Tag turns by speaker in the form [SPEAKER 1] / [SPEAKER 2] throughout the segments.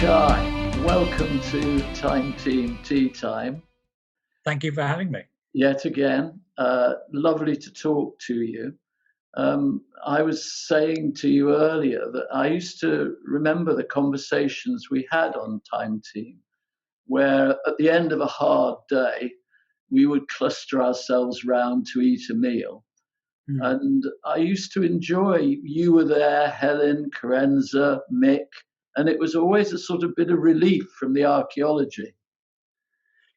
[SPEAKER 1] Guy, welcome to Team Teatime.
[SPEAKER 2] Thank you for having me.
[SPEAKER 1] Yet again, lovely to talk to you. I was saying to you earlier that I used to remember the conversations we had on Team, where at the end of a hard day, we would cluster ourselves round to eat a meal. And I used to enjoy, you were there, Helen, Carenza, Mick, and it was always a sort of bit of relief from the archaeology.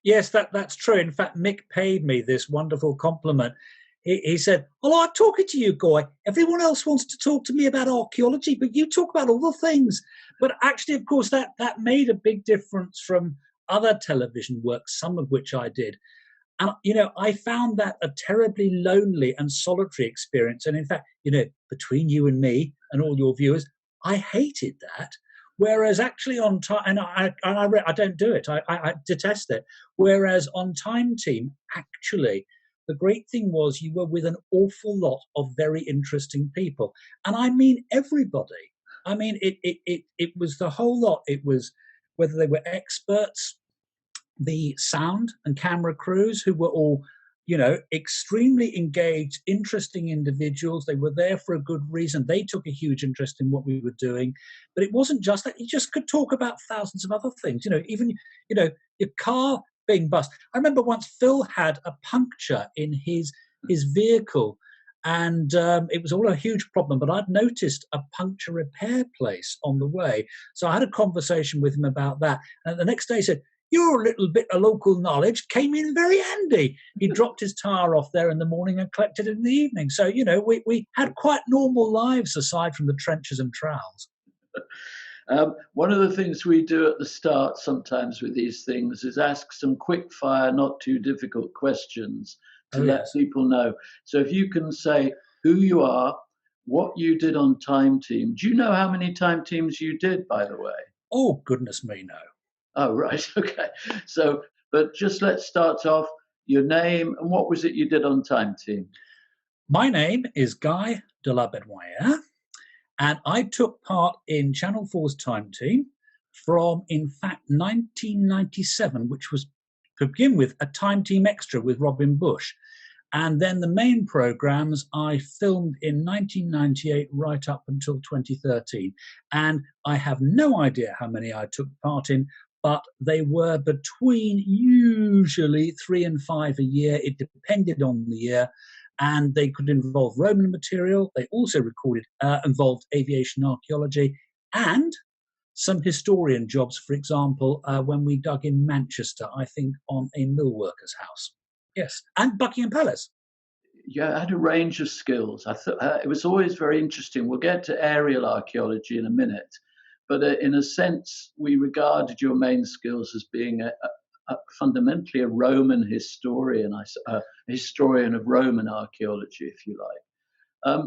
[SPEAKER 2] Yes, that's true. In fact, Mick paid me this wonderful compliment. He said, "I like talking to you, Guy. Everyone else wants to talk to me about archaeology, but you talk about other things." But actually, of course, that made a big difference from other television works, some of which I did. And, I found that a terribly lonely and solitary experience. And in fact, between you and me and all your viewers, I hated that. Whereas actually on time, and I don't do it, I detest it. Whereas on Team, actually, the great thing was you were with an awful lot of very interesting people. And I mean everybody. I mean, it was the whole lot. It was whether they were experts, the sound and camera crews who were all, extremely engaged, interesting individuals. They were there for a good reason. They took a huge interest in what we were doing. But it wasn't just that. You just could talk about thousands of other things, even, your car being bust. I remember once Phil had a puncture in his vehicle, and it was all a huge problem, but I'd noticed a puncture repair place on the way. So I had a conversation with him about that. And the next day he said, "Your little bit of local knowledge came in very handy." He dropped his tire off there in the morning and collected it in the evening. So, we had quite normal lives aside from the trenches and trowels.
[SPEAKER 1] One of the things we do at the start sometimes with these things is ask some quick fire, not too difficult questions to let people know. So if you can say who you are, what you did on Team. Do you know how many Teams you did, by the way?
[SPEAKER 2] Oh, goodness me, no.
[SPEAKER 1] Oh, right. Okay. So, but just let's start off your name and what was it you did on Team?
[SPEAKER 2] My name is Guy de la Bédoyère, and I took part in Channel 4's Team from, in fact, 1997, which was, to begin with, a Team Extra with Robin Bush. And then the main programmes I filmed in 1998 right up until 2013. And I have no idea how many I took part in, but they were between usually 3 and 5 a year. It depended on the year, and they could involve Roman material. They also involved aviation archaeology and some historian jobs, for example, when we dug in Manchester, I think on a mill worker's house. Yes, and Buckingham Palace.
[SPEAKER 1] Yeah, I had a range of skills. I thought it was always very interesting. We'll get to aerial archaeology in a minute. But in a sense, we regarded your main skills as being fundamentally a Roman historian, a historian of Roman archaeology, if you like.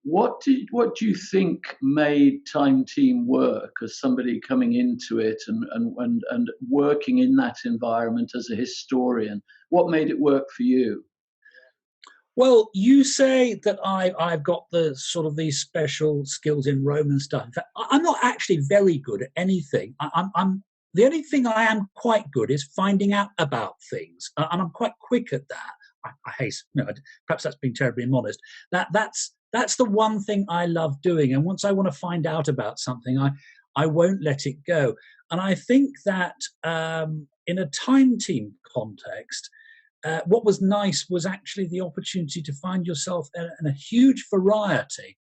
[SPEAKER 1] What do you think made Team work as somebody coming into it and working in that environment as a historian? What made it work for you?
[SPEAKER 2] Well, you say that I've got the sort of these special skills in Roman stuff. In fact, I'm not actually very good at anything. I'm the only thing I am quite good is finding out about things, and I'm quite quick at that. I hate, perhaps that's being terribly modest. That's the one thing I love doing, and once I want to find out about something, I won't let it go. And I think that in a Team context, what was nice was actually the opportunity to find yourself in a huge variety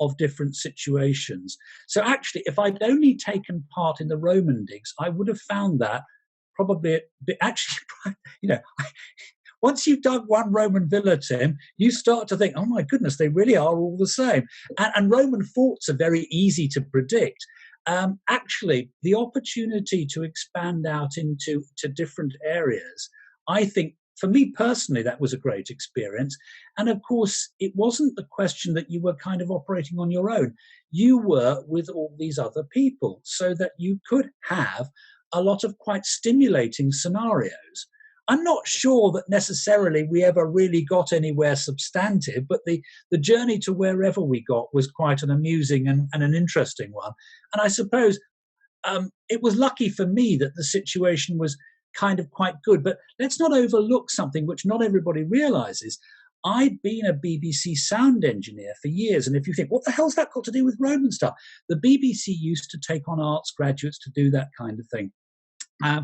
[SPEAKER 2] of different situations. So actually, if I'd only taken part in the Roman digs, I would have found that probably once you've dug one Roman villa, Tim, you start to think, oh my goodness, they really are all the same. And Roman forts are very easy to predict. Actually, the opportunity to expand out into different areas, I think, for me personally, that was a great experience. And of course, it wasn't the question that you were kind of operating on your own. You were with all these other people so that you could have a lot of quite stimulating scenarios. I'm not sure that necessarily we ever really got anywhere substantive, but the journey to wherever we got was quite an amusing and an interesting one. And I suppose it was lucky for me that the situation was kind of quite good. But let's not overlook something which not everybody realizes. I'd been a BBC sound engineer for years. And if you think, what the hell's that got to do with Roman stuff? The BBC used to take on arts graduates to do that kind of thing.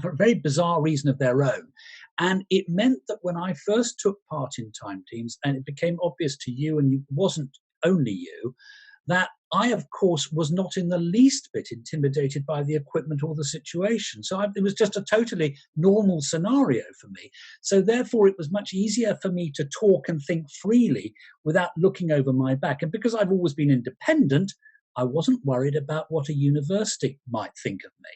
[SPEAKER 2] For a very bizarre reason of their own. And it meant that when I first took part in time teams, and it became obvious to you, and it wasn't only you, that I, of course, was not in the least bit intimidated by the equipment or the situation. So it was just a totally normal scenario for me. So therefore, it was much easier for me to talk and think freely without looking over my back. And because I've always been independent, I wasn't worried about what a university might think of me.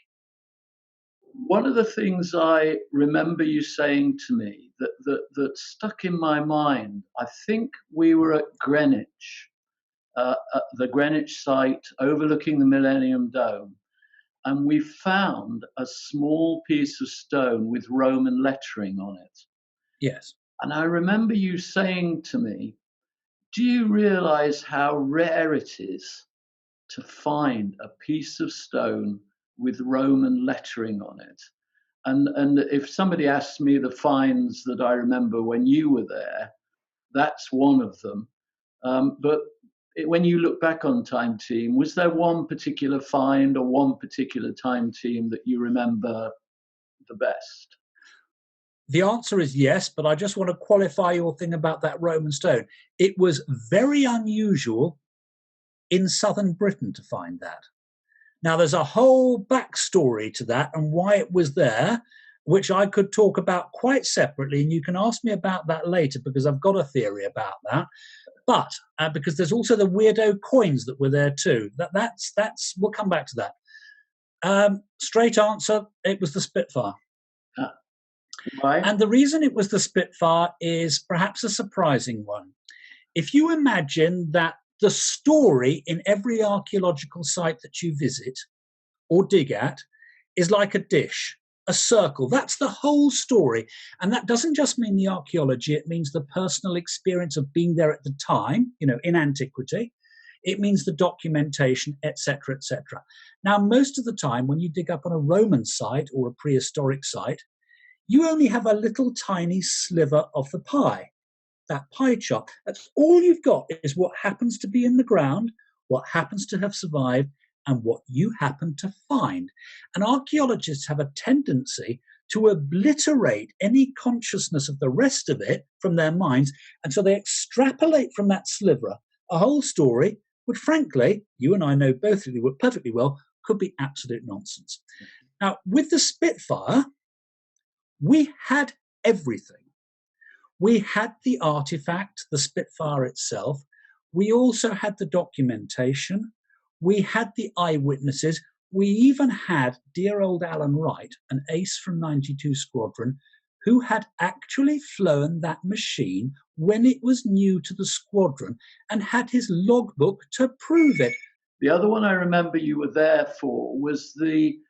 [SPEAKER 1] One of the things I remember you saying to me that stuck in my mind, I think we were at Greenwich, at the Greenwich site overlooking the Millennium Dome, and we found a small piece of stone with Roman lettering on it.
[SPEAKER 2] Yes.
[SPEAKER 1] And I remember you saying to me, do you realize how rare it is to find a piece of stone with Roman lettering on it? And if somebody asks me the finds that I remember when you were there, that's one of them. But when you look back on Time Team, was there one particular find or one particular Time Team that you remember the best?
[SPEAKER 2] The answer is yes, but I just want to qualify your thing about that Roman stone. It was very unusual in southern Britain to find that. Now, there's a whole backstory to that and why it was there, which I could talk about quite separately, and you can ask me about that later because I've got a theory about that. But because there's also the weirdo coins that were there too. That's we'll come back to that. Straight answer, it was the Spitfire.
[SPEAKER 1] Why?
[SPEAKER 2] And the reason it was the Spitfire is perhaps a surprising one. If you imagine that the story in every archaeological site that you visit or dig at is like a dish, a circle. That's the whole story. And that doesn't just mean the archaeology, it means the personal experience of being there at the time, in antiquity. It means the documentation, etc., etc. Now, most of the time when you dig up on a Roman site or a prehistoric site, you only have a little tiny sliver of the pie. That pie chart. That's all you've got is what happens to be in the ground, what happens to have survived, and what you happen to find. And archaeologists have a tendency to obliterate any consciousness of the rest of it from their minds, and so they extrapolate from that sliver a whole story, which frankly, you and I know both perfectly well, could be absolute nonsense. Now, with the Spitfire, we had everything. We had the artifact, the Spitfire itself. We also had the documentation. We had the eyewitnesses. We even had dear old Alan Wright, an ace from 92 Squadron, who had actually flown that machine when it was new to the squadron and had his logbook to prove it.
[SPEAKER 1] The other one I remember you were there for was the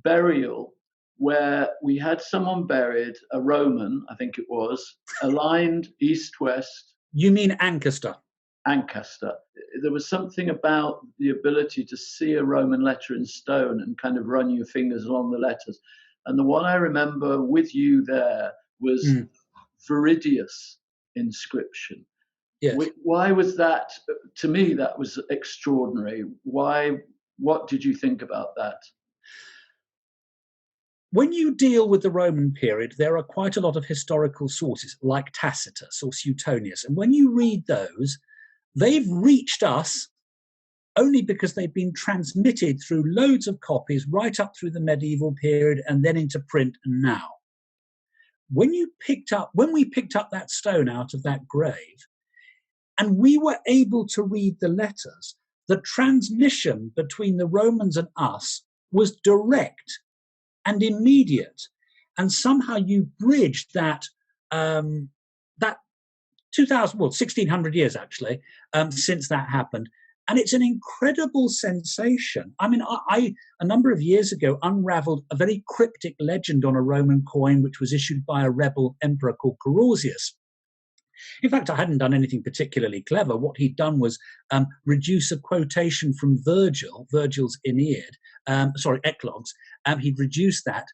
[SPEAKER 1] burial where we had someone buried, a Roman, I think it was, aligned east-west.
[SPEAKER 2] You mean Ancaster?
[SPEAKER 1] Ancaster. There was something about the ability to see a Roman letter in stone and kind of run your fingers along the letters. And the one I remember with you there was Viridius inscription.
[SPEAKER 2] Yes.
[SPEAKER 1] Why was that? To me, that was extraordinary. Why? What did you think about that?
[SPEAKER 2] When you deal with the Roman period, there are quite a lot of historical sources, like Tacitus or Suetonius. And when you read those, they've reached us only because they've been transmitted through loads of copies right up through the medieval period and then into print and now. When we picked up that stone out of that grave, and we were able to read the letters, the transmission between the Romans and us was direct and immediate, and somehow you bridged that 1600 years actually since that happened, and it's an incredible sensation. I mean, I a number of years ago unravelled a very cryptic legend on a Roman coin which was issued by a rebel emperor called Carausius, In fact, I hadn't done anything particularly clever. What he'd done was reduce a quotation from Virgil's Aeneid, Eclogues. He'd reduced that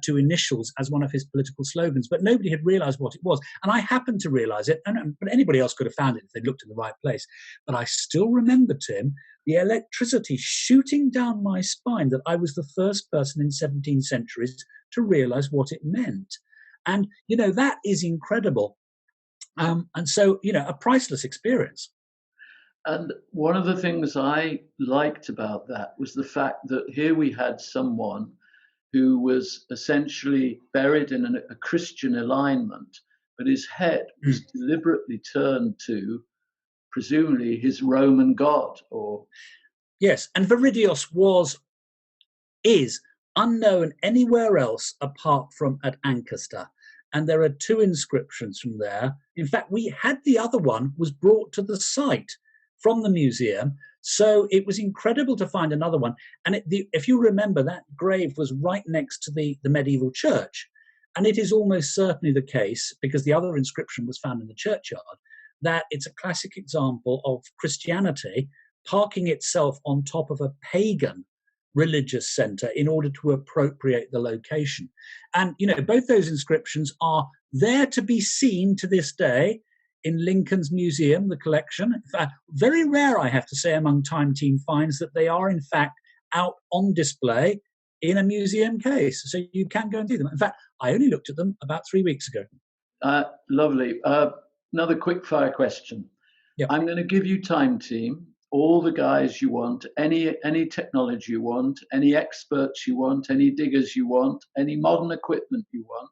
[SPEAKER 2] to initials as one of his political slogans, but nobody had realized what it was. And I happened to realize it, but anybody else could have found it if they'd looked in the right place. But I still remember, Tim, the electricity shooting down my spine that I was the first person in 17 centuries to realize what it meant. And, that is incredible. And so, a priceless experience.
[SPEAKER 1] And one of the things I liked about that was the fact that here we had someone who was essentially buried in a Christian alignment, but his head was deliberately turned to, presumably, his Roman god.
[SPEAKER 2] Yes, and Viridios is unknown anywhere else apart from at Ancaster. And there are 2 inscriptions from there. In fact, we had the other one was brought to the site from the museum. So it was incredible to find another one. And if you remember, that grave was right next to the medieval church. And it is almost certainly the case, because the other inscription was found in the churchyard, that it's a classic example of Christianity parking itself on top of a pagan religious center in order to appropriate the location. And, both those inscriptions are there to be seen to this day in Lincoln's museum, the collection. Very rare, I have to say, among Time Team finds that they are, in fact, out on display in a museum case. So you can go and see them. In fact, I only looked at them about 3 weeks ago.
[SPEAKER 1] Lovely. Another quick fire question.
[SPEAKER 2] Yep.
[SPEAKER 1] I'm going to give you Time Team, all the guys you want, any technology you want, any experts you want, any diggers you want, any modern equipment you want,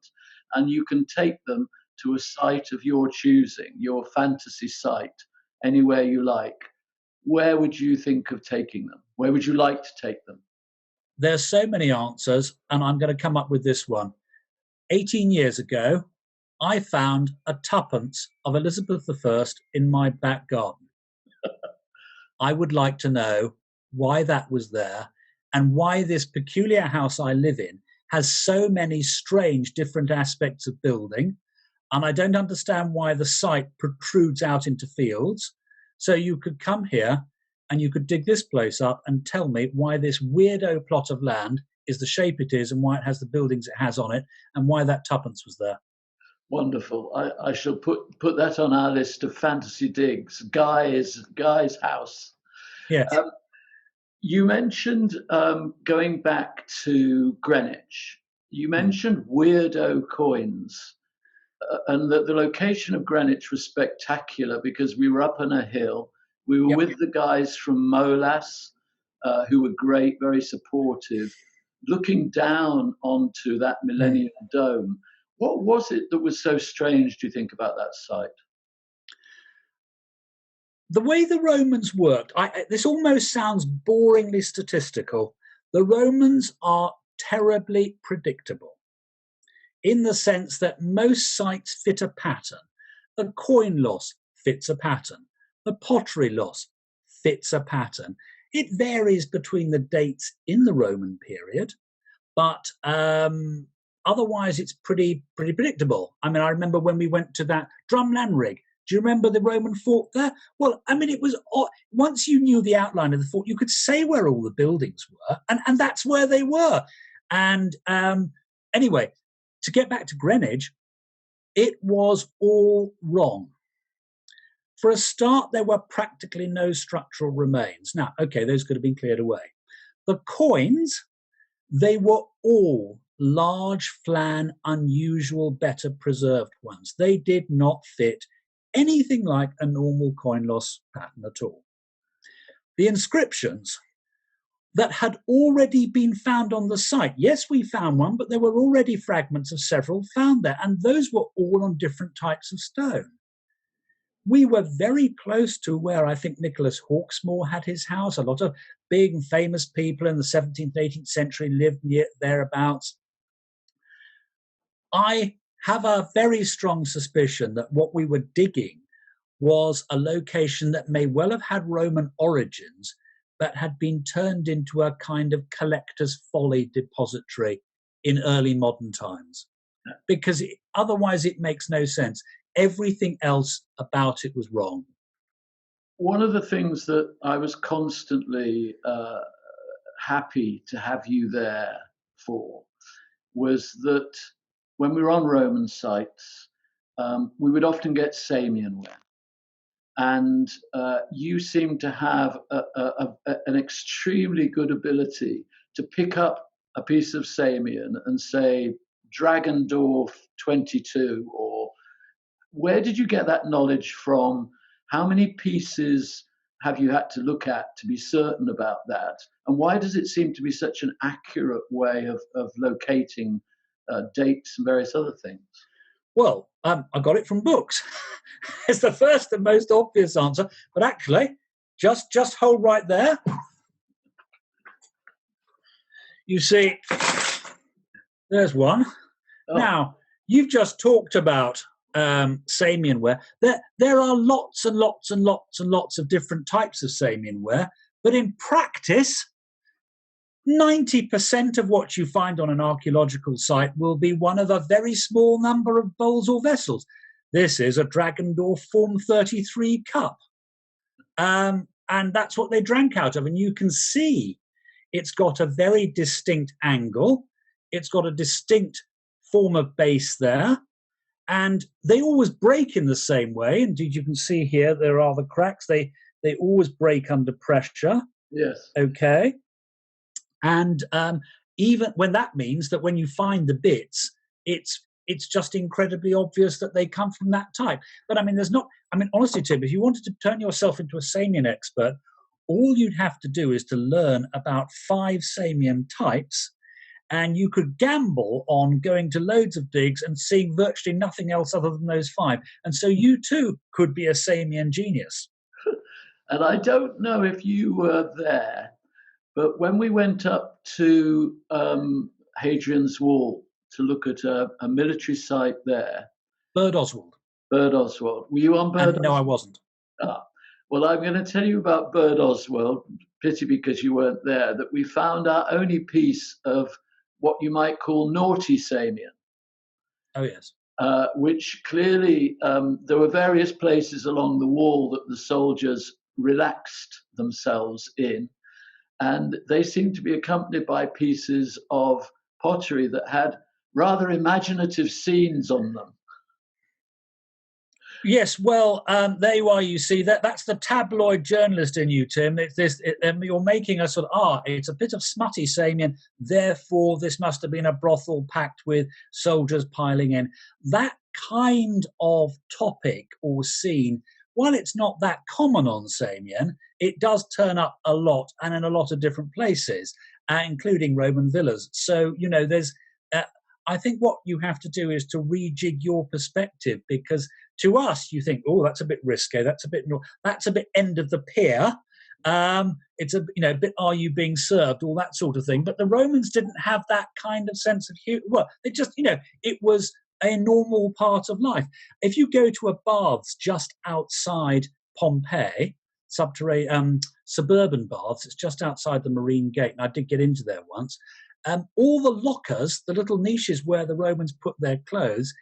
[SPEAKER 1] and you can take them to a site of your choosing, your fantasy site, anywhere you like. Where would you think of taking them? Where would you like to take them?
[SPEAKER 2] There's so many answers, and I'm going to come up with this one. 18 years ago, I found a tuppence of Elizabeth I in my back garden. I would like to know why that was there and why this peculiar house I live in has so many strange different aspects of building. And I don't understand why the site protrudes out into fields. So you could come here and you could dig this place up and tell me why this weirdo plot of land is the shape it is and why it has the buildings it has on it and why that tuppence was there.
[SPEAKER 1] Wonderful. I shall put that on our list of fantasy digs. Guy's house.
[SPEAKER 2] Yes.
[SPEAKER 1] You mentioned going back to Greenwich. You mentioned weirdo coins, and that the location of Greenwich was spectacular because we were up on a hill. We were with the guys from Molas, who were great, very supportive, looking down onto that Millennium Dome. What was it that was so strange, do you think, about that site?
[SPEAKER 2] The way the Romans worked, this almost sounds boringly statistical. The Romans are terribly predictable in the sense that most sites fit a pattern. The coin loss fits a pattern. The pottery loss fits a pattern. It varies between the dates in the Roman period, but otherwise it's pretty predictable. I mean, I remember when we went to that Drumland Rig. Do you remember the Roman fort there? Well, I mean, it was, once you knew the outline of the fort, you could say where all the buildings were, and that's where they were. And anyway, to get back to Greenwich, it was all wrong. For a start, there were practically no structural remains. Now, okay, those could have been cleared away. The coins, they were all large, flan, unusual, better preserved ones. They did not fit anything like a normal coin loss pattern at all. The inscriptions that had already been found on the site, yes, we found one, but there were already fragments of several found there, and those were all on different types of stone. We were very close to where I think Nicholas Hawksmoor had his house. A lot of big and famous people in the 17th, 18th century lived near thereabouts. I have a very strong suspicion that what we were digging was a location that may well have had Roman origins, but had been turned into a kind of collector's folly depository in early modern times. Because otherwise it makes no sense. Everything else about it was wrong.
[SPEAKER 1] One of the things that I was constantly happy to have you there for was that when we were on Roman sites, we would often get Samian ware. And you seem to have an extremely good ability to pick up a piece of Samian and say, Dragendorf 22, or where did you get that knowledge from? How many pieces have you had to look at to be certain about that? And why does it seem to be such an accurate way of locating dates and various other things?
[SPEAKER 2] Well, I got it from books. It's the first and most obvious answer. But actually, just hold right there. You see, there's one. Oh. Now, you've just talked about Samian ware. There are lots and lots and lots and lots of different types of Samian ware, but in practice, 90% of what you find on an archaeological site will be one of a very small number of bowls or vessels. This is a Dragendorf Form 33 cup. And that's what they drank out of. And you can see it's got a very distinct angle. It's got a distinct form of base there. And they always break in the same way. Indeed, you can see here there are the cracks. They always break under pressure.
[SPEAKER 1] Yes.
[SPEAKER 2] Okay. And even when that means that when you find the bits, it's just incredibly obvious that they come from that type. But I mean, honestly, Tim, if you wanted to turn yourself into a Samian expert, all you'd have to do is to learn about 5 Samian types, and you could gamble on going to loads of digs and seeing virtually nothing else other than those 5. And so you too could be a Samian genius.
[SPEAKER 1] And I don't know if you were there, but when we went up to Hadrian's Wall to look at a military site there.
[SPEAKER 2] Bird Oswald.
[SPEAKER 1] Were you on Bird Oswald?
[SPEAKER 2] No, I wasn't.
[SPEAKER 1] Well, I'm going to tell you about Bird Oswald, pity because you weren't there, that we found our only piece of what you might call naughty Samian.
[SPEAKER 2] Oh, yes.
[SPEAKER 1] Which clearly, there were various places along the wall that the soldiers relaxed themselves in. And they seemed to be accompanied by pieces of pottery that had rather imaginative scenes on them.
[SPEAKER 2] Yes, well, there you are. You see that's the tabloid journalist in you, Tim. You're making a sort of it's a bit of smutty Samian. Therefore, this must have been a brothel packed with soldiers piling in. That kind of topic or scene, while it's not that common on Samian, it does turn up a lot and in a lot of different places, including Roman villas. So there's. I think what you have to do is to rejig your perspective, because to us you think, oh, that's a bit risque, that's a bit end of the pier, it's a bit are you being served, all that sort of thing. But the Romans didn't have that kind of sense of humor. Well, they just it was a normal part of life. If you go to a baths just outside Pompeii, suburban baths, it's just outside the Marine Gate, and I did get into there once. All the lockers, the little niches where the Romans put their clothes,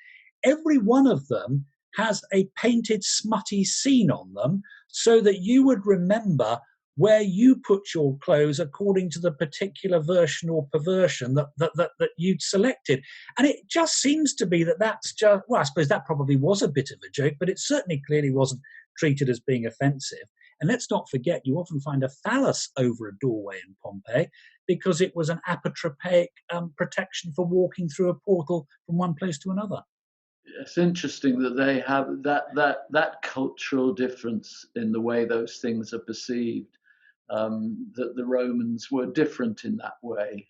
[SPEAKER 2] every one of them has a painted smutty scene on them, so that you would remember where you put your clothes according to the particular version or perversion that you'd selected. And it just seems to be that's just, well, I suppose that probably was a bit of a joke, but it certainly clearly wasn't treated as being offensive. And let's not forget, you often find a phallus over a doorway in Pompeii because it was an apotropaic protection for walking through a portal from one place to another.
[SPEAKER 1] It's interesting that they have that cultural difference in the way those things are perceived. That the Romans were different in that way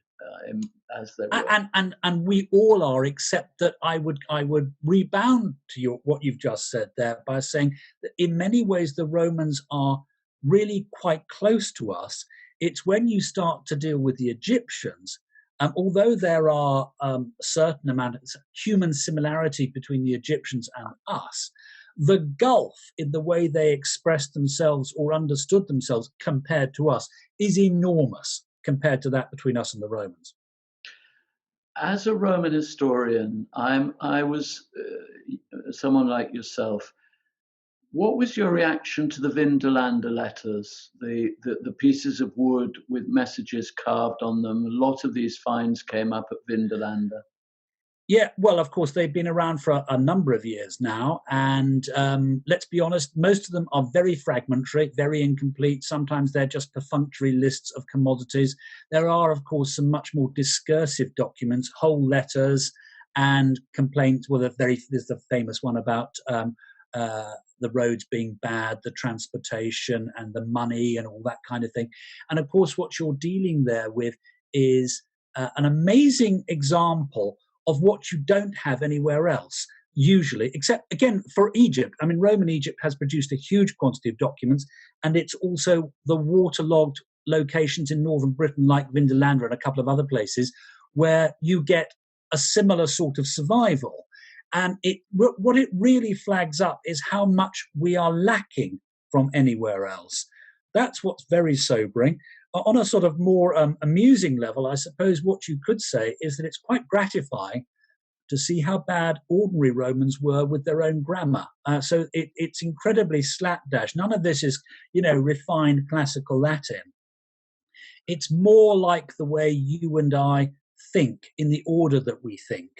[SPEAKER 1] as they were,
[SPEAKER 2] and we all are, except that I would rebound to what you've just said there by saying that in many ways the Romans are really quite close to us. It's when you start to deal with the Egyptians, although there are a certain amount of human similarity between the Egyptians and us, the gulf in the way they expressed themselves or understood themselves compared to us is enormous compared to that between us and the Romans.
[SPEAKER 1] as a Roman historian, I was someone like yourself. What was your reaction to the Vindolanda letters, the pieces of wood with messages carved on them? A lot of these finds came up at Vindolanda.
[SPEAKER 2] Yeah, well, of course, they've been around for a number of years now. And let's be honest, most of them are very fragmentary, very incomplete. Sometimes they're just perfunctory lists of commodities. There are, of course, some much more discursive documents, whole letters and complaints. Well, there's the famous one about the roads being bad, the transportation and the money and all that kind of thing. And of course, what you're dealing there with is an amazing example of what you don't have anywhere else, usually, except, again, for Egypt. I mean, Roman Egypt has produced a huge quantity of documents, and it's also the waterlogged locations in northern Britain, like Vindolanda and a couple of other places, where you get a similar sort of survival. And what it really flags up is how much we are lacking from anywhere else. That's what's very sobering. On a sort of more amusing level, I suppose what you could say is that it's quite gratifying to see how bad ordinary Romans were with their own grammar. So it's incredibly slapdash. None of this is, refined classical Latin. It's more like the way you and I think in the order that we think.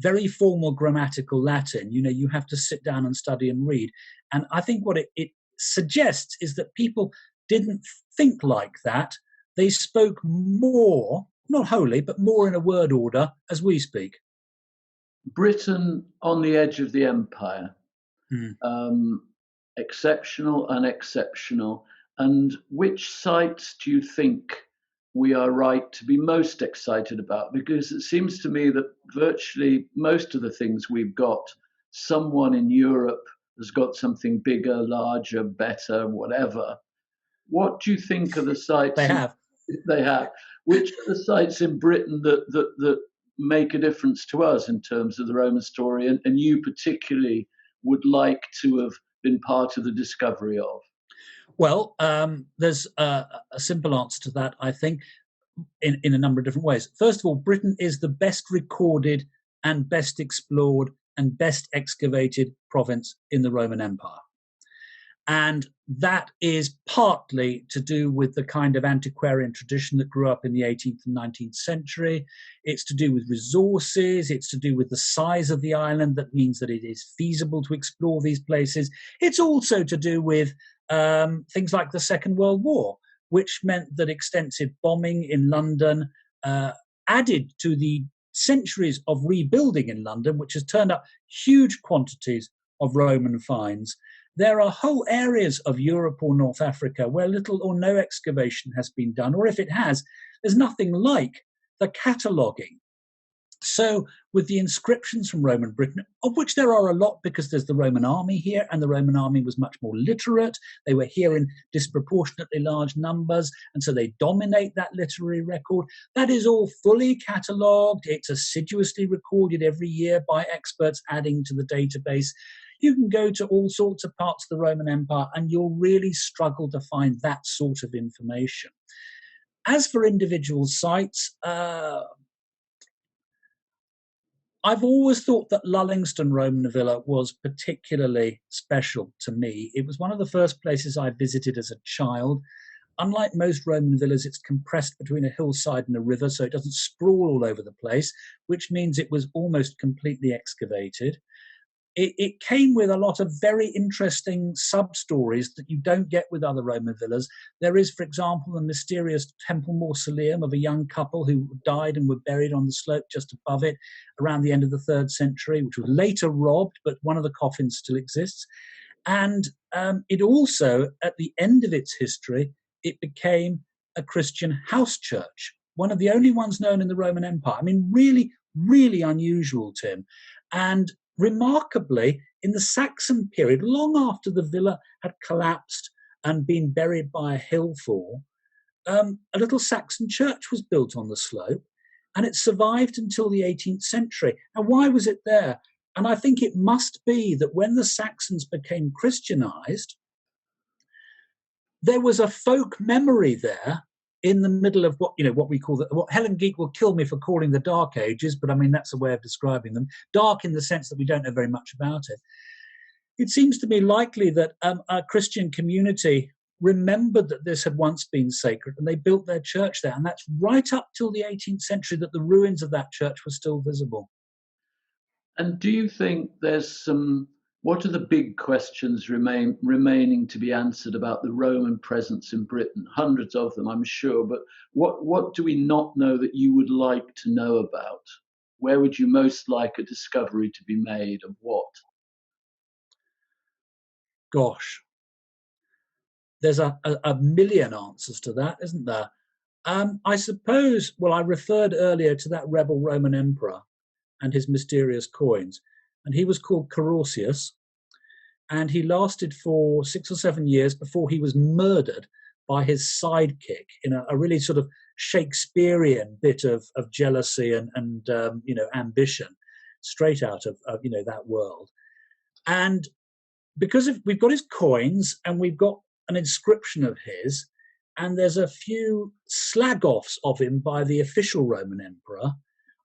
[SPEAKER 2] Very formal grammatical Latin. You have to sit down and study and read. And I think what it suggests is that people didn't think like that. They spoke more, not wholly, but more in a word order as we speak.
[SPEAKER 1] Britain on the edge of the empire. Exceptional, unexceptional. And which sites do you think we are right to be most excited about? Because it seems to me that virtually most of the things we've got, someone in Europe has got something bigger, larger, better, whatever. What do you think are the sites
[SPEAKER 2] they have?
[SPEAKER 1] Which are the sites in Britain that make a difference to us in terms of the Roman story, and you particularly would like to have been part of the discovery of?
[SPEAKER 2] Well, there's a simple answer to that, I think, in a number of different ways. First of all, Britain is the best recorded and best explored and best excavated province in the Roman Empire. And that is partly to do with the kind of antiquarian tradition that grew up in the 18th and 19th century. It's to do with resources. It's to do with the size of the island. That means that it is feasible to explore these places. It's also to do with things like the Second World War, which meant that extensive bombing in London added to the centuries of rebuilding in London, which has turned up huge quantities of Roman finds. There are whole areas of Europe or North Africa where little or no excavation has been done, or if it has, there's nothing like the cataloguing. So with the inscriptions from Roman Britain, of which there are a lot because there's the Roman army here, and the Roman army was much more literate. They were here in disproportionately large numbers, and so they dominate that literary record. That is all fully catalogued. It's assiduously recorded every year by experts adding to the database. You can go to all sorts of parts of the Roman Empire and you'll really struggle to find that sort of information. As for individual sites, I've always thought that Lalingston Roam Villa was particularly special to me. It was one of the first places I visited as a child. Unlike most Roman villas, it's compressed between a hillside and a river, so it doesn't sprawl all over the place, which means it was almost completely excavated. It came with a lot of very interesting sub-stories that you don't get with other Roman villas. There is, for example, the mysterious temple mausoleum of a young couple who died and were buried on the slope just above it around the end of the 3rd century, which was later robbed, but one of the coffins still exists. And it also, at the end of its history, it became a Christian house church, one of the only ones known in the Roman Empire. I mean, really, really unusual, Tim. And remarkably, in the Saxon period, long after the villa had collapsed and been buried by a hill fall, a little Saxon church was built on the slope, and it survived until the 18th century. And why was it there? And I think it must be that when the Saxons became Christianized, there was a folk memory there in the middle of what we call what Helen Geek will kill me for calling the Dark Ages, but I mean that's a way of describing them. Dark in the sense that we don't know very much about it. It seems to me likely that a Christian community remembered that this had once been sacred, and they built their church there. And that's right up till the 18th century that the ruins of that church were still visible.
[SPEAKER 1] And do you think what are the big questions remaining to be answered about the Roman presence in Britain? Hundreds of them, I'm sure, but what do we not know that you would like to know about? Where would you most like a discovery to be made, of what?
[SPEAKER 2] Gosh, there's a million answers to that, isn't there? I suppose, I referred earlier to that rebel Roman emperor and his mysterious coins, and he was called Carausius, and he lasted for 6 or 7 years before he was murdered by his sidekick in a really sort of Shakespearean bit of jealousy and ambition, straight out of that world. And because we've got his coins and we've got an inscription of his, and there's a few slag-offs of him by the official Roman emperor,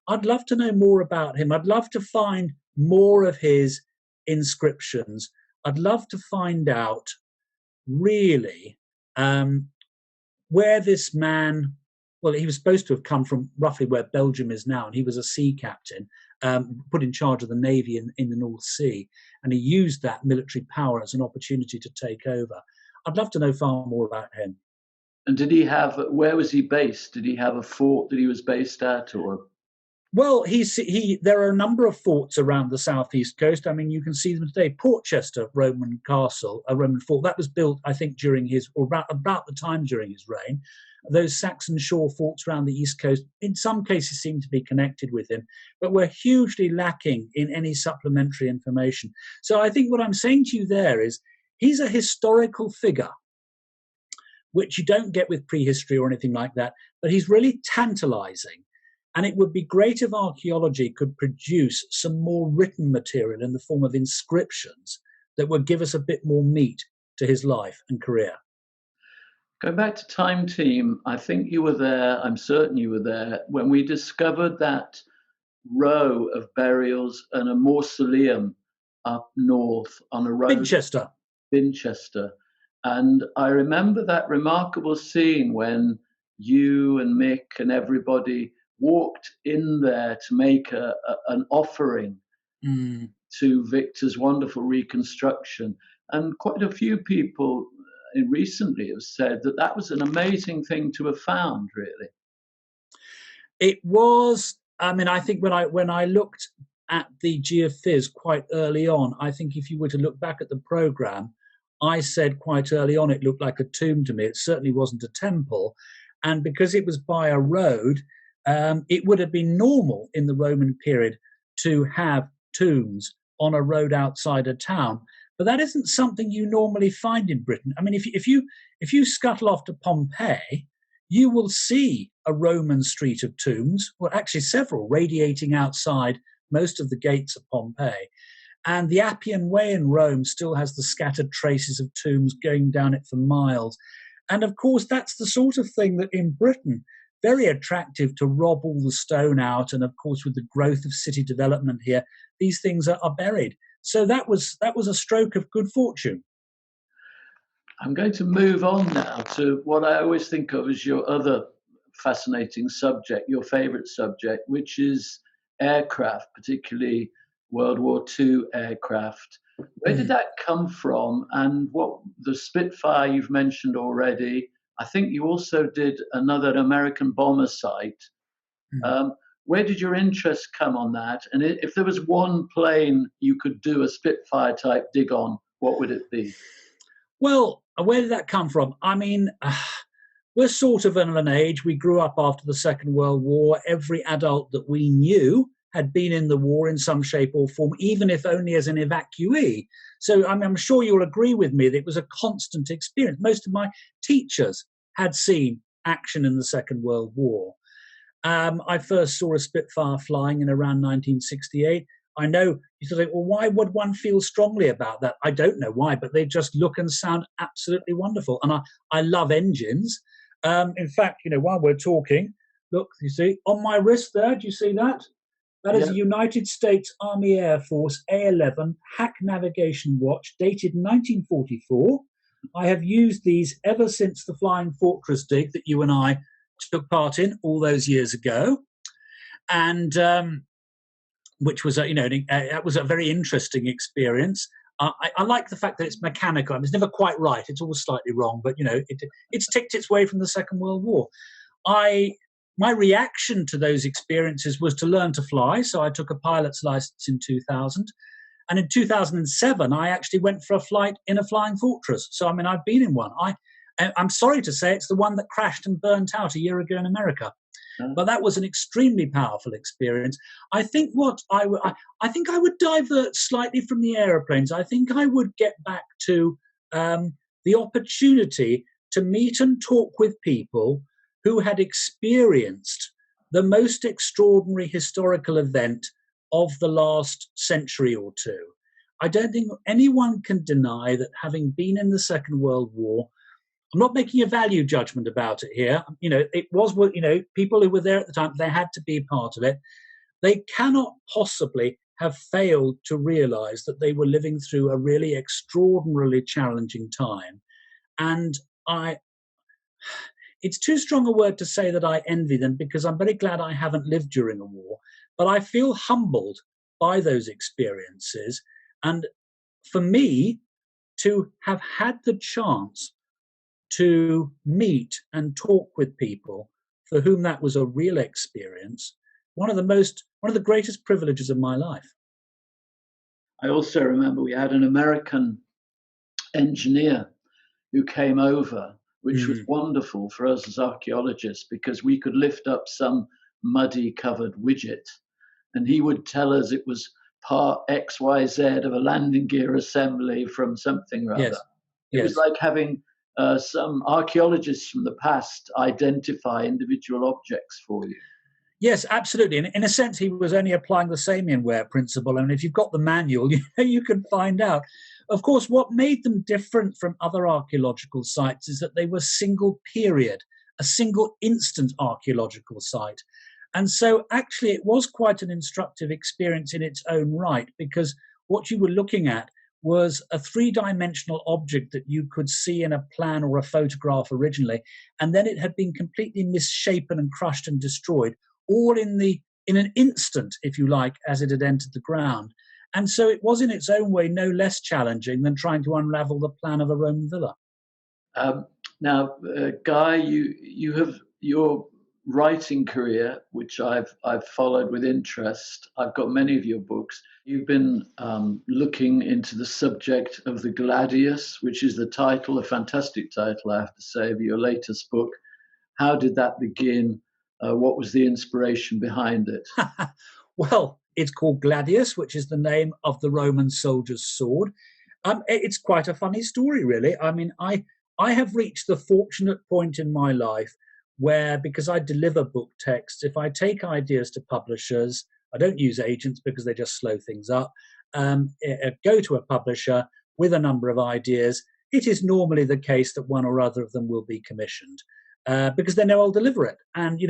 [SPEAKER 2] I'd love to know more about him. I'd love to find more of his inscriptions. I'd love to find out, really, where this man, he was supposed to have come from roughly where Belgium is now, and he was a sea captain, put in charge of the navy in the North Sea, and he used that military power as an opportunity to take over. I'd love to know far more about him.
[SPEAKER 1] And where was he based? Did he have a fort that he was based at, or?
[SPEAKER 2] Well, there are a number of forts around the southeast coast. I mean, you can see them today. Portchester Roman Castle, a Roman fort, that was built, I think, during about the time during his reign. Those Saxon shore forts around the east coast, in some cases, seem to be connected with him, but we're hugely lacking in any supplementary information. So I think what I'm saying to you there is he's a historical figure, which you don't get with prehistory or anything like that, but he's really tantalizing. And it would be great if archaeology could produce some more written material in the form of inscriptions that would give us a bit more meat to his life and career.
[SPEAKER 1] Going back to Time Team, I think you were there, I'm certain you were there, when we discovered that row of burials and a mausoleum up north on a road. Winchester. And I remember that remarkable scene when you and Mick and everybody walked in there to make an offering to Victor's wonderful reconstruction. And quite a few people recently have said that was an amazing thing to have found, really.
[SPEAKER 2] It was. I mean, I think when I looked at the Geophys quite early on, I think if you were to look back at the programme, I said quite early on it looked like a tomb to me. It certainly wasn't a temple. And because it was by a road, it would have been normal in the Roman period to have tombs on a road outside a town. But that isn't something you normally find in Britain. I mean, if you scuttle off to Pompeii, you will see a Roman street of tombs, well, actually several, radiating outside most of the gates of Pompeii. And the Appian Way in Rome still has the scattered traces of tombs going down it for miles. And of course, that's the sort of thing that in Britain, very attractive to rob all the stone out. And of course, with the growth of city development here, these things are buried. So that was a stroke of good fortune.
[SPEAKER 1] I'm going to move on now to what I always think of as your other fascinating subject, your favorite subject, which is aircraft, particularly World War II aircraft. Where did that come from? And what the Spitfire you've mentioned already. I think you also did another American bomber site. Where did your interest come on that? And if there was one plane you could do a Spitfire type dig on, what would it be?
[SPEAKER 2] Well, where did that come from? I mean, we're sort of in an age, we grew up after the Second World War. Every adult that we knew had been in the war in some shape or form, even if only as an evacuee. So I'm sure you'll agree with me that it was a constant experience. Most of my teachers had seen action in the Second World War. I first saw a Spitfire flying in around 1968. I know you sort of think, well, why would one feel strongly about that? I don't know why, but they just look and sound absolutely wonderful. And I love engines. In fact, while we're talking, look, you see, on my wrist there, do you see that? That is a United States Army Air Force A-11 Hack Navigation Watch, dated 1944. I have used these ever since the Flying Fortress dig that you and I took part in all those years ago, and which was that was a very interesting experience. I like the fact that it's mechanical. I mean, it's never quite right. It's always slightly wrong, but it's ticked its way from the Second World War. My reaction to those experiences was to learn to fly. So I took a pilot's license in 2000. And in 2007, I actually went for a flight in a Flying Fortress. So, I mean, I've been in one. I'm sorry to say it's the one that crashed and burnt out a year ago in America. But that was an extremely powerful experience. I think I think I would divert slightly from the aeroplanes. I think I would get back to the opportunity to meet and talk with people who had experienced the most extraordinary historical event of the last century or two. I don't think anyone can deny that, having been in the Second World War, I'm not making a value judgment about it here. It was, people who were there at the time, they had to be part of it. They cannot possibly have failed to realize that they were living through a really extraordinarily challenging time. And it's too strong a word to say that I envy them, because I'm very glad I haven't lived during a war, but I feel humbled by those experiences. And for me, to have had the chance to meet and talk with people for whom that was a real experience, one of the greatest privileges of my life.
[SPEAKER 1] I also remember we had an American engineer who came over, which was wonderful for us as archaeologists, because we could lift up some muddy covered widget and he would tell us it was part XYZ of a landing gear assembly from something or other. It was like having some archaeologists from the past identify individual objects for you.
[SPEAKER 2] Yes, absolutely. And in a sense, he was only applying the Samian ware principle. And if you've got the manual, you can find out. Of course, what made them different from other archaeological sites is that they were single period, a single instant archaeological site. And so actually it was quite an instructive experience in its own right, because what you were looking at was a three-dimensional object that you could see in a plan or a photograph originally, and then it had been completely misshapen and crushed and destroyed, all in an instant, if you like, as it had entered the ground. And so it was in its own way no less challenging than trying to unravel the plan of a Roman villa.
[SPEAKER 1] Now, Guy, you have your writing career, which I've followed with interest. I've got many of your books. You've been looking into the subject of the Gladius, which is the title, a fantastic title, I have to say, of your latest book. How did that begin? What was the inspiration behind it?
[SPEAKER 2] Well, it's called Gladius, which is the name of the Roman soldier's sword. It's quite a funny story, really. I mean, I have reached the fortunate point in my life where, because I deliver book texts, if I take ideas to publishers, I don't use agents because they just slow things up, go to a publisher with a number of ideas, it is normally the case that one or other of them will be commissioned because they know I'll deliver it. And,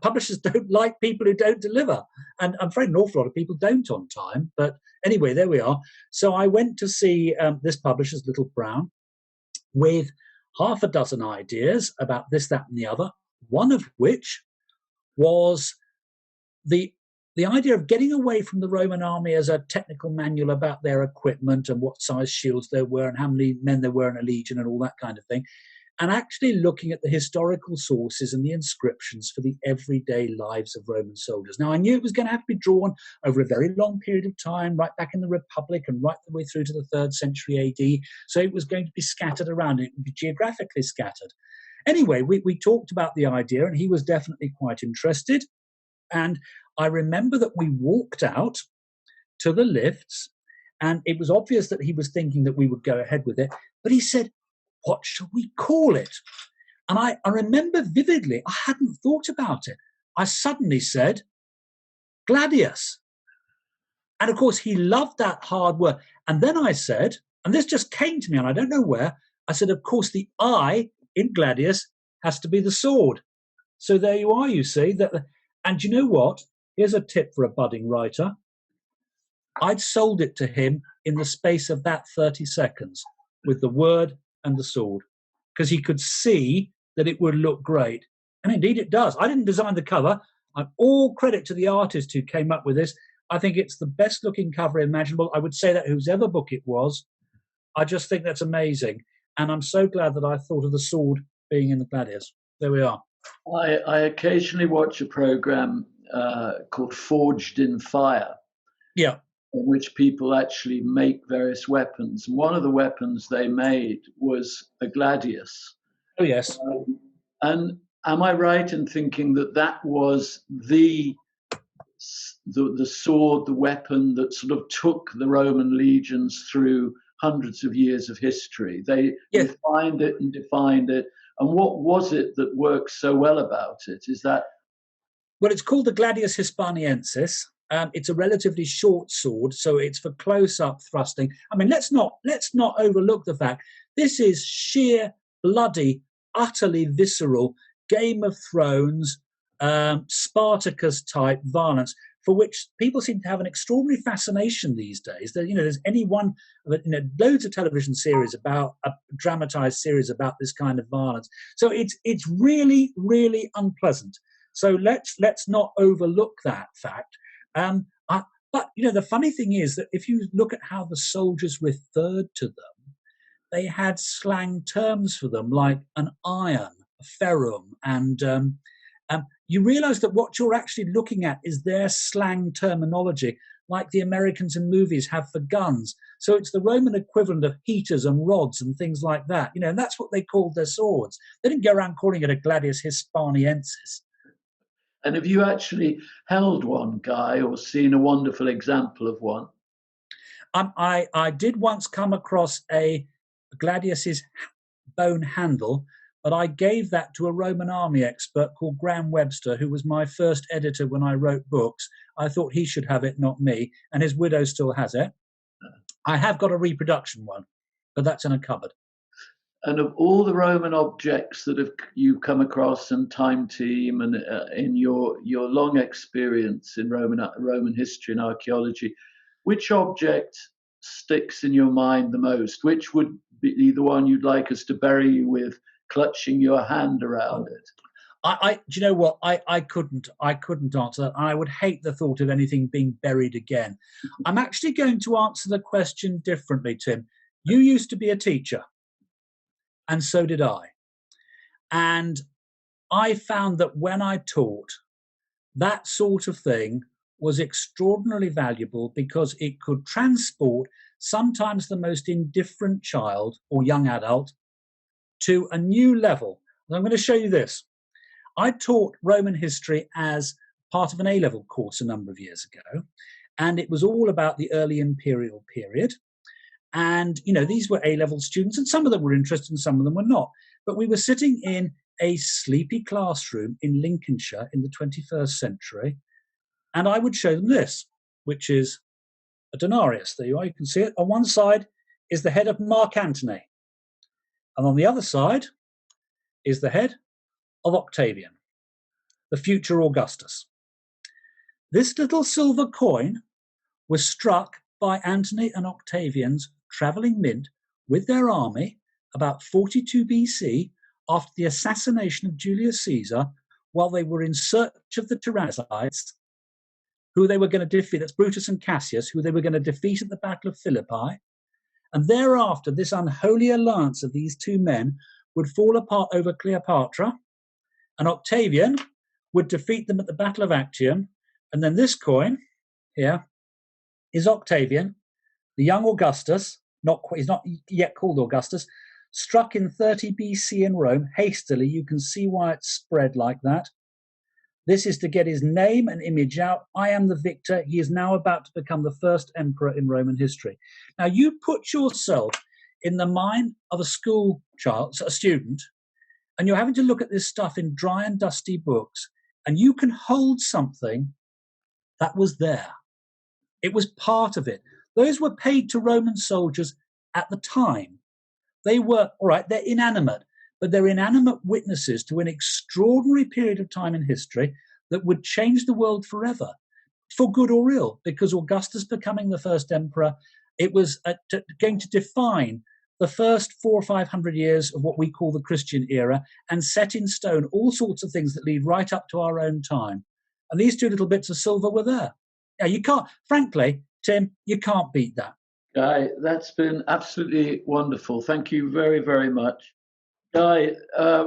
[SPEAKER 2] publishers don't like people who don't deliver. And I'm afraid an awful lot of people don't on time. But anyway, there we are. So I went to see this publisher's Little Brown with half a dozen ideas about this, that, and the other, one of which was the idea of getting away from the Roman army as a technical manual about their equipment and what size shields there were and how many men there were in a legion and all that kind of thing, and actually looking at the historical sources and the inscriptions for the everyday lives of Roman soldiers. Now, I knew it was going to have to be drawn over a very long period of time, right back in the Republic and right the way through to the 3rd century AD. So it was going to be scattered around. It would be geographically scattered. Anyway, we talked about the idea, and he was definitely quite interested. And I remember that we walked out to the lifts, and it was obvious that he was thinking that we would go ahead with it. But he said, "What shall we call it?" And I remember vividly, I hadn't thought about it. I suddenly said, Gladius. And of course, he loved that hard word. And then I said, and this just came to me, and I don't know where, I said, of course, the I in Gladius has to be the sword. So there you are, you see. And you know what? Here's a tip for a budding writer. I'd sold it to him in the space of that 30 seconds with the word and the sword, because he could see that it would look great. And indeed it does. I didn't design the cover. All credit to the artist who came up with this. I think it's the best looking cover imaginable. I would say that whoever book it was, I just think that's amazing. And I'm so glad that I thought of the sword being in the Gladius. There we are.
[SPEAKER 1] I occasionally watch a program called Forged in Fire.
[SPEAKER 2] Yeah.
[SPEAKER 1] In which people actually make various weapons. And one of the weapons they made was a Gladius.
[SPEAKER 2] Oh, yes.
[SPEAKER 1] And am I right in thinking that that was the sword, the weapon that sort of took the Roman legions through hundreds of years of history? They refined it and defined it. And what was it that works so well about it? Is that?
[SPEAKER 2] Well, it's called the Gladius Hispaniensis. It's a relatively short sword, so it's for close-up thrusting. I mean, let's not overlook the fact this is sheer, bloody, utterly visceral Game of Thrones, Spartacus-type violence, for which people seem to have an extraordinary fascination these days. There's any one, loads of television series about a dramatized series about this kind of violence. So it's really, really unpleasant. So let's not overlook that fact. But the funny thing is that if you look at how the soldiers referred to them, they had slang terms for them like an iron, a ferrum, and you realise that what you're actually looking at is their slang terminology, like the Americans in movies have for guns. So it's the Roman equivalent of heaters and rods and things like that. And that's what they called their swords. They didn't go around calling it a Gladius Hispaniensis.
[SPEAKER 1] And have you actually held one, Guy, or seen a wonderful example of one?
[SPEAKER 2] I did once come across a Gladius's bone handle, but I gave that to a Roman army expert called Graham Webster, who was my first editor when I wrote books. I thought he should have it, not me, and his widow still has it. I have got a reproduction one, but that's in a cupboard.
[SPEAKER 1] And of all the Roman objects that you've come across in Teatime and in your long experience in Roman history and archaeology, which object sticks in your mind the most? Which would be the one you'd like us to bury you with, clutching your hand around it?
[SPEAKER 2] Do you know what? I couldn't answer that. I would hate the thought of anything being buried again. I'm actually going to answer the question differently, Tim. You used to be a teacher. And so did I. And I found that when I taught, that sort of thing was extraordinarily valuable because it could transport sometimes the most indifferent child or young adult to a new level. And I'm going to show you this. I taught Roman history as part of an A-level course a number of years ago, and it was all about the early imperial period. And, these were A-level students, and some of them were interested and some of them were not. But we were sitting in a sleepy classroom in Lincolnshire in the 21st century, and I would show them this, which is a denarius. There you are, you can see it. On one side is the head of Mark Antony, and on the other side is the head of Octavian, the future Augustus. This little silver coin was struck by Antony and Octavian's travelling mint with their army about 42 BC after the assassination of Julius Caesar, while they were in search of the Tyrannicides, who they were going to defeat. That's Brutus and Cassius, who they were going to defeat at the Battle of Philippi. And thereafter, this unholy alliance of these two men would fall apart over Cleopatra, and Octavian would defeat them at the Battle of Actium. And then this coin here is Octavian, the young Augustus, he's not yet called Augustus, struck in 30 BC in Rome, hastily. You can see why it's spread like that. This is to get his name and image out. I am the victor. He is now about to become the first emperor in Roman history. Now, you put yourself in the mind of a school child, a student, and you're having to look at this stuff in dry and dusty books, and you can hold something that was there. It was part of it. Those were paid to Roman soldiers at the time. They were, all right, they're inanimate, but they're inanimate witnesses to an extraordinary period of time in history that would change the world forever, for good or ill, because Augustus becoming the first emperor, it was going to define the first 400 or 500 years of what we call the Christian era and set in stone all sorts of things that lead right up to our own time. And these two little bits of silver were there. Yeah, you can't, frankly, Tim, you can't beat that.
[SPEAKER 1] Guy, that's been absolutely wonderful. Thank you very, very much. Guy,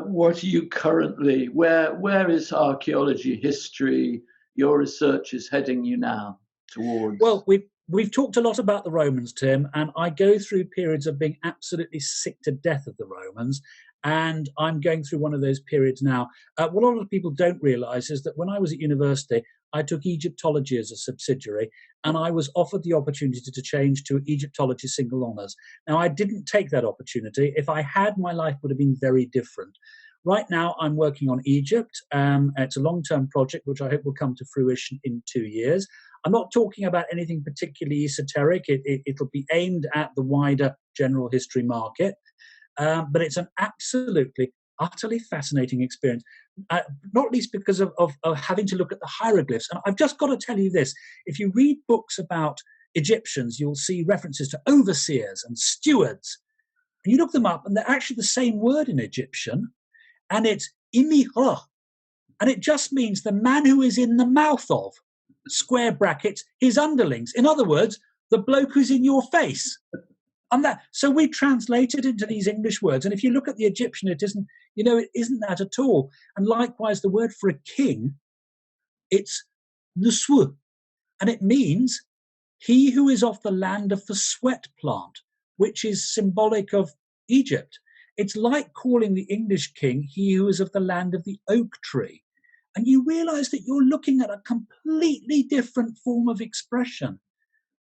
[SPEAKER 1] what are you currently, where is archaeology, history, your research is heading you now towards?
[SPEAKER 2] Well, we've talked a lot about the Romans, Tim, and I go through periods of being absolutely sick to death of the Romans, and I'm going through one of those periods now. What a lot of people don't realise is that when I was at university, I took Egyptology as a subsidiary, and I was offered the opportunity to change to Egyptology single honours. Now, I didn't take that opportunity. If I had, my life would have been very different. Right now, I'm working on Egypt. It's a long-term project, which I hope will come to fruition in 2 years. I'm not talking about anything particularly esoteric. It'll be aimed at the wider general history market. But it's an absolutely, utterly fascinating experience, not least because of having to look at the hieroglyphs. And I've just got to tell you this. If you read books about Egyptians, you'll see references to overseers and stewards. And you look them up, and they're actually the same word in Egyptian, and it's imihra. And it just means the man who is in the mouth of, square brackets, his underlings. In other words, the bloke who's in your face. And that, so we translate it into these English words. And if you look at the Egyptian, it isn't, it isn't that at all. And likewise, the word for a king, it's nuswu. And it means he who is of the land of the sweat plant, which is symbolic of Egypt. It's like calling the English king he who is of the land of the oak tree. And you realize that you're looking at a completely different form of expression.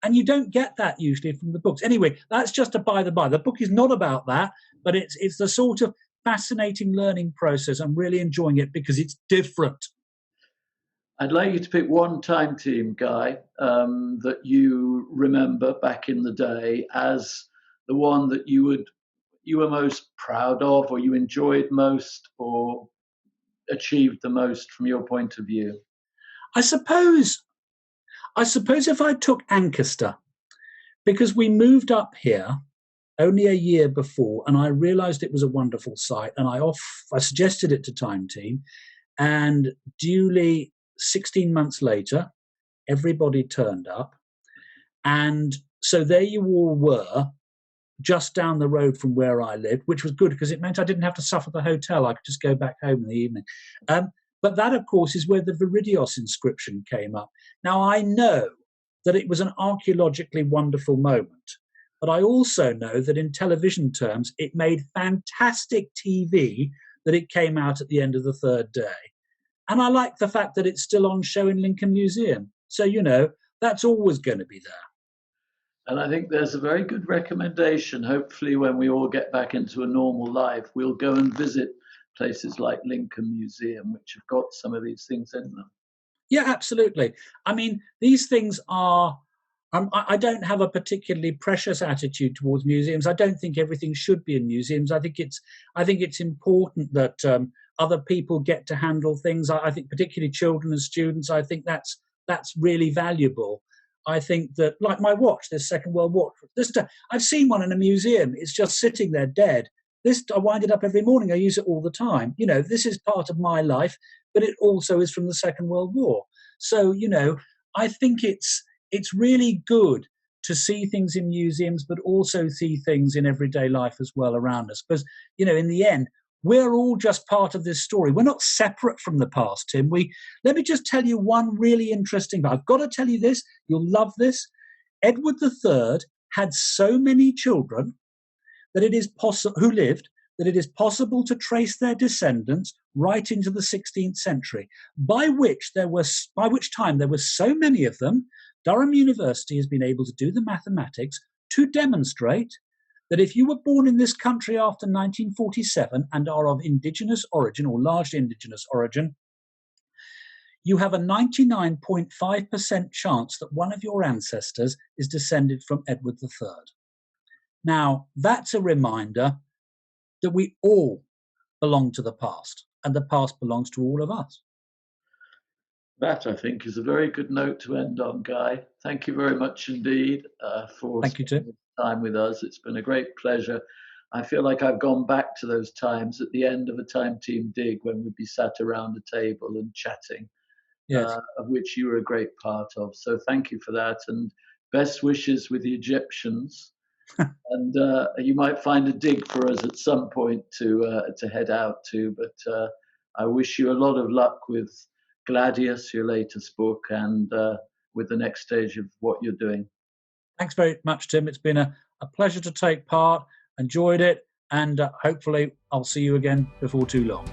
[SPEAKER 2] And you don't get that usually from the books. Anyway, that's just a by the by. The book is not about that, but it's the sort of fascinating learning process. I'm really enjoying it because it's different.
[SPEAKER 1] I'd like you to pick one time team, Guy, that you remember back in the day as the one that you were most proud of, or you enjoyed most, or achieved the most from your point of view.
[SPEAKER 2] I suppose if I took Ancaster, because we moved up here only a year before, and I realised it was a wonderful site, and I suggested it to Time Team, and duly 16 months later, everybody turned up, and so there you all were, just down the road from where I lived, which was good because it meant I didn't have to suffer the hotel. I could just go back home in the evening. But that, of course, is where the Viridios inscription came up. Now, I know that it was an archaeologically wonderful moment, but I also know that in television terms, it made fantastic TV that it came out at the end of the third day. And I like the fact that it's still on show in Lincoln Museum. So, that's always going to be there.
[SPEAKER 1] And I think there's a very good recommendation. Hopefully, when we all get back into a normal life, we'll go and visit places like Lincoln Museum, which have got some of these things in them.
[SPEAKER 2] Yeah, absolutely. I mean, these things are, I don't have a particularly precious attitude towards museums. I don't think everything should be in museums. I think it's important that other people get to handle things. I think particularly children and students, I think that's really valuable. I think that, like my watch, this Second World Watch, I've seen one in a museum. It's just sitting there dead. I wind it up every morning. I use it all the time. This is part of my life, but it also is from the Second World War. So, I think it's really good to see things in museums, but also see things in everyday life as well around us. Because, in the end, we're all just part of this story. We're not separate from the past, Tim. Let me just tell you one really interesting, but I've got to tell you this. You'll love this. Edward III had so many children that it is possible that it is possible to trace their descendants right into the 16th century, by which time there were so many of them. Durham University has been able to do the mathematics to demonstrate that if you were born in this country after 1947 and are of indigenous origin or largely indigenous origin, you have a 99.5% chance that one of your ancestors is descended from Edward III. Now, that's a reminder that we all belong to the past, and the past belongs to all of us.
[SPEAKER 1] That, I think, is a very good note to end on, Guy. Thank you very much indeed for
[SPEAKER 2] Thank you, Tim.
[SPEAKER 1] spending time with us. It's been a great pleasure. I feel like I've gone back to those times at the end of a time team dig when we'd be sat around a table and chatting,
[SPEAKER 2] Yes.
[SPEAKER 1] of which you were a great part of. So thank you for that, and best wishes with the Egyptians. And you might find a dig for us at some point to head out to. But I wish you a lot of luck with Gladius, your latest book, and with the next stage of what you're doing.
[SPEAKER 2] Thanks very much, Tim. It's been a pleasure to take part. Enjoyed it, and hopefully I'll see you again before too long.